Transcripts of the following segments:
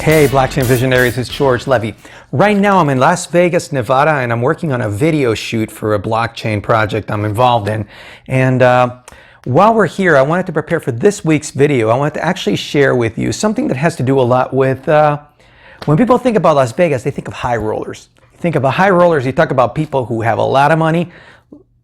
Hey blockchain visionaries, it's George Levy. Right now I'm in Las Vegas, Nevada, and I'm working on a video shoot for a blockchain project I'm involved in. And while we're here, I wanted to prepare for this week's video. I wanted to actually share with you something that has to do a lot with, when people think about Las Vegas, they think of high rollers. You think about high rollers, you talk about people who have a lot of money,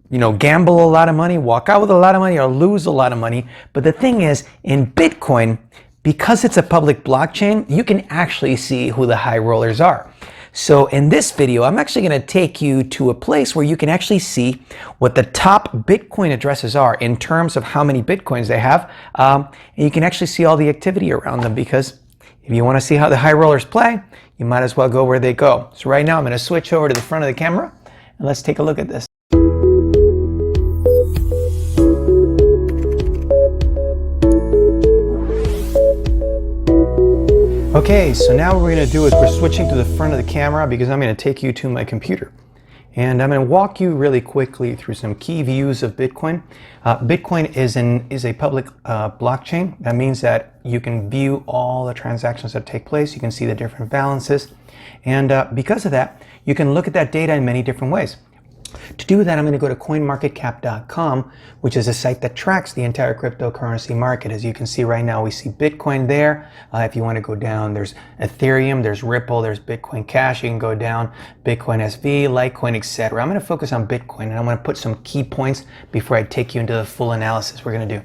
you know, gamble a lot of money, walk out with a lot of money, or lose a lot of money. But the thing is, in Bitcoin, because it's a public blockchain, you can actually see who the high rollers are. So in this video, I'm actually going to take you to a place where you can actually see what the top Bitcoin addresses are in terms of how many Bitcoins they have. And you can actually see all the activity around them, because if you want to see how the high rollers play, you might as well go where they go. So right now I'm going to switch over to the front of the camera and let's take a look at this. Okay, so now what we're going to do is we're switching to the front of the camera because I'm going to take you to my computer. And I'm going to walk you really quickly through some key views of Bitcoin. Bitcoin is a public blockchain. That means that you can view all the transactions that take place. You can see the different balances. And because of that, you can look at that data in many different ways. To do that, I'm going to go to coinmarketcap.com, which is a site that tracks the entire cryptocurrency market. As you can see right now, we see Bitcoin there. If you want to go down, there's Ethereum, there's Ripple, there's Bitcoin Cash. You can go down Bitcoin SV, Litecoin, etc. I'm going to focus on Bitcoin, and I'm going to put some key points before I take you into the full analysis we're going to do.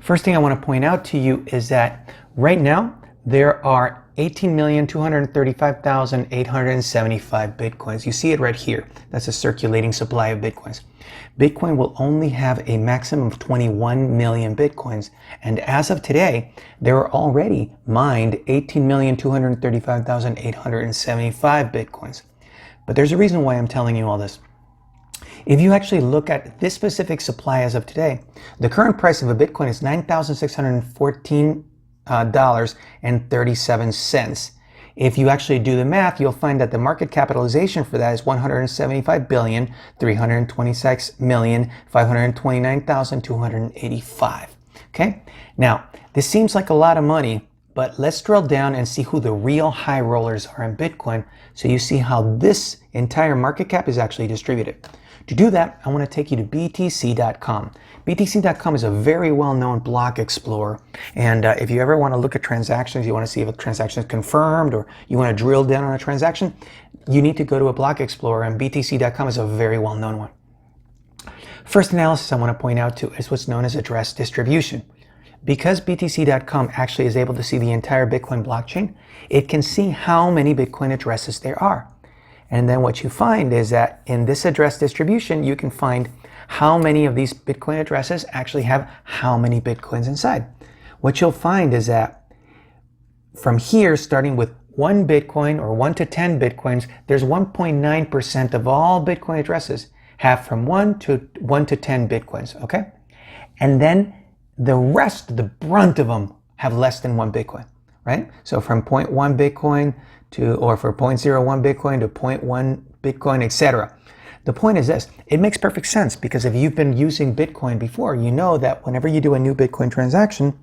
First thing I want to point out to you is that right now there are 18,235,875 Bitcoins. You see it right here. That's a circulating supply of Bitcoins. Bitcoin will only have a maximum of 21 million Bitcoins. And as of today, there are already mined 18,235,875 Bitcoins. But there's a reason why I'm telling you all this. If you actually look at this specific supply as of today, the current price of a Bitcoin is $9,614 $37. If you actually do the math, you'll find that the market capitalization for that is 175,326,529,285. Okay? Now, this seems like a lot of money, but let's drill down and see who the real high rollers are in Bitcoin, so you see how this entire market cap is actually distributed. To do that, I want to take you to BTC.com. BTC.com is a very well-known block explorer, and if you ever want to look at transactions, you want to see if a transaction is confirmed, or you want to drill down on a transaction, you need to go to a block explorer, and BTC.com is a very well-known one. First analysis I want to point out to is what's known as address distribution. Because BTC.com actually is able to see the entire Bitcoin blockchain, it can see how many Bitcoin addresses there are. And then what you find is that in this address distribution, you can find how many of these Bitcoin addresses actually have how many Bitcoins inside. What you'll find is that from here, starting with 1 Bitcoin or 1 to 10 Bitcoins, there's 1.9% of all Bitcoin addresses have from 1 to 10 Bitcoins, okay? And then the rest, the brunt of them, have less than 1 Bitcoin, right? So from 0.1 Bitcoin to, or for 0.01 Bitcoin to 0.1 Bitcoin, etc. The point is this: it makes perfect sense, because if you've been using Bitcoin before, you know that whenever you do a new Bitcoin transaction,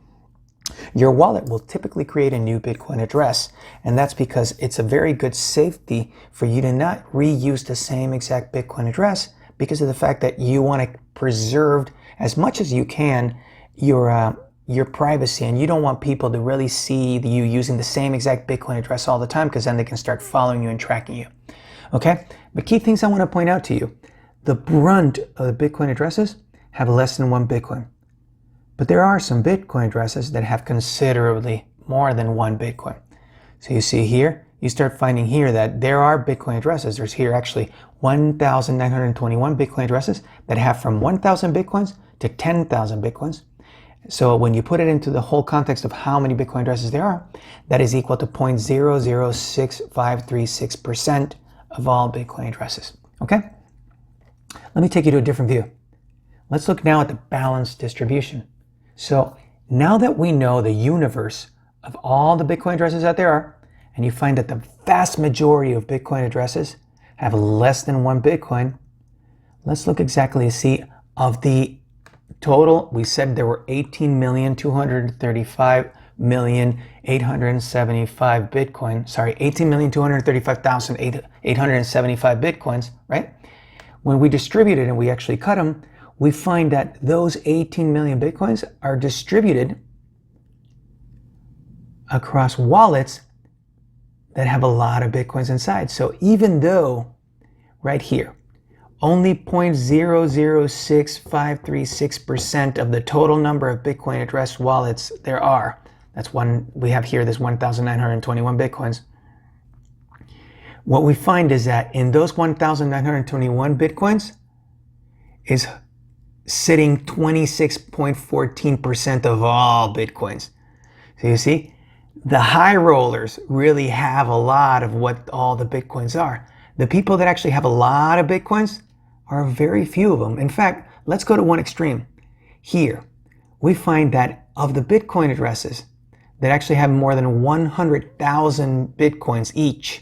your wallet will typically create a new Bitcoin address. And that's because it's a very good safety for you to not reuse the same exact Bitcoin address, because of the fact that you want to preserve as much as you can your privacy, and you don't want people to really see you using the same exact Bitcoin address all the time, because then they can start following you and tracking you. Okay? But key things I want to point out to you: the brunt of the Bitcoin addresses have less than 1 Bitcoin. But there are some Bitcoin addresses that have considerably more than 1 Bitcoin. So you see here, you start finding here that there are Bitcoin addresses. There's here actually 1,921 Bitcoin addresses that have from 1,000 Bitcoins to 10,000 Bitcoins. So when you put it into the whole context of how many Bitcoin addresses there are, that is equal to 0.006536% of all Bitcoin addresses. Okay? Let me take you to a different view. Let's look now at the balanced distribution. So now that we know the universe of all the Bitcoin addresses that there are, and you find that the vast majority of Bitcoin addresses have less than 1 Bitcoin, let's look exactly to see of the total. We said there were 18,235 18,235 Bitcoin, sorry, 18,235,875 Bitcoins, right? When we distribute it and we actually cut them, we find that those 18 million Bitcoins are distributed across wallets that have a lot of Bitcoins inside. So even though right here, only 0.006536% of the total number of Bitcoin addressed wallets there are, that's one, we have here, this 1,921 Bitcoins. What we find is that in those 1,921 Bitcoins is sitting 26.14% of all Bitcoins. So you see, the high rollers really have a lot of what all the Bitcoins are. The people that actually have a lot of Bitcoins are very few of them. In fact, let's go to one extreme. Here, we find that of the Bitcoin addresses that actually have more than 100,000 Bitcoins each,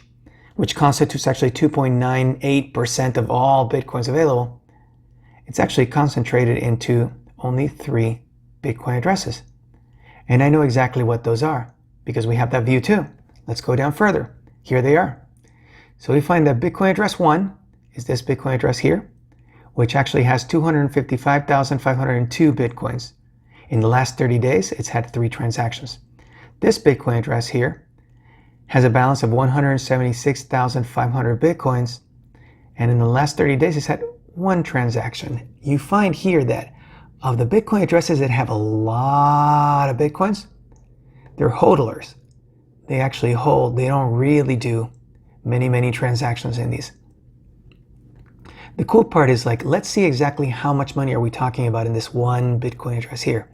which constitutes actually 2.98% of all Bitcoins available, it's actually concentrated into only 3 Bitcoin addresses. And I know exactly what those are because we have that view too. Let's go down further. Here they are. So we find that Bitcoin address 1 is this Bitcoin address here, which actually has 255,502 Bitcoins. In the last 30 days, it's had 3 transactions. This Bitcoin address here has a balance of 176,500 Bitcoins. And in the last 30 days, it's had 1 transaction. You find here that of the Bitcoin addresses that have a lot of Bitcoins, they're hodlers. They actually hold. They don't really do many transactions in these. The cool part is, like, let's see exactly how much money are we talking about in this one Bitcoin address here.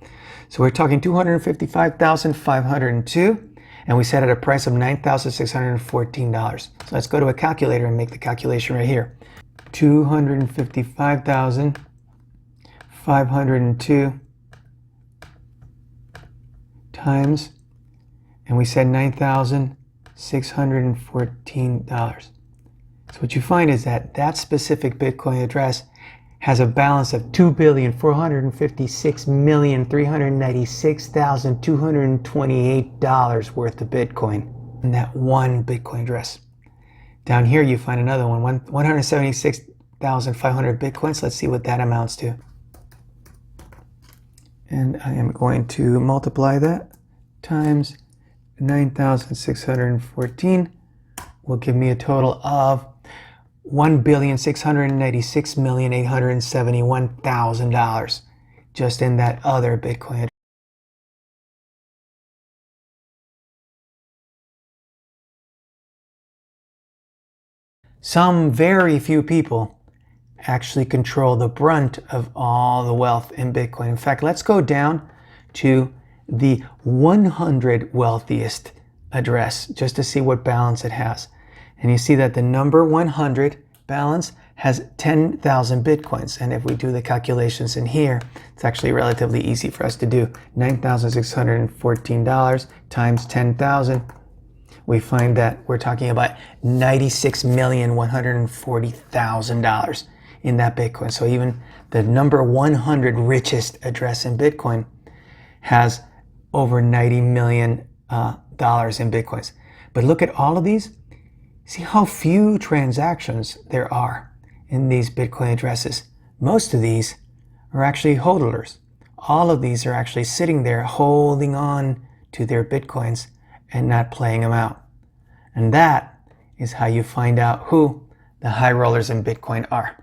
So we're talking 255,502, and we set at a price of $9,614. So let's go to a calculator and make the calculation right here. 255,502 times, and we said $9,614. So what you find is that that specific Bitcoin address has a balance of $2,456,396,228 worth of Bitcoin in that one Bitcoin address. Down here you find another one, 176,500 Bitcoins. Let's see what that amounts to. And I am going to multiply that times 9,614 will give me a total of $1,696,871,000 just in that other Bitcoin. Some very few people actually control the brunt of all the wealth in Bitcoin. In fact, let's go down to the 100 wealthiest address just to see what balance it has. And you see that the number 100 balance has 10,000 Bitcoins. And if we do the calculations in here, it's actually relatively easy for us to do. $9,614 times 10,000. We find that we're talking about $96,140,000 in that Bitcoin. So even the number 100 richest address in Bitcoin has over $90 million dollars in Bitcoins. But look at all of these. See how few transactions there are in these Bitcoin addresses. Most of these are actually hodlers. All of these are actually sitting there holding on to their Bitcoins and not playing them out. And that is how you find out who the high rollers in Bitcoin are.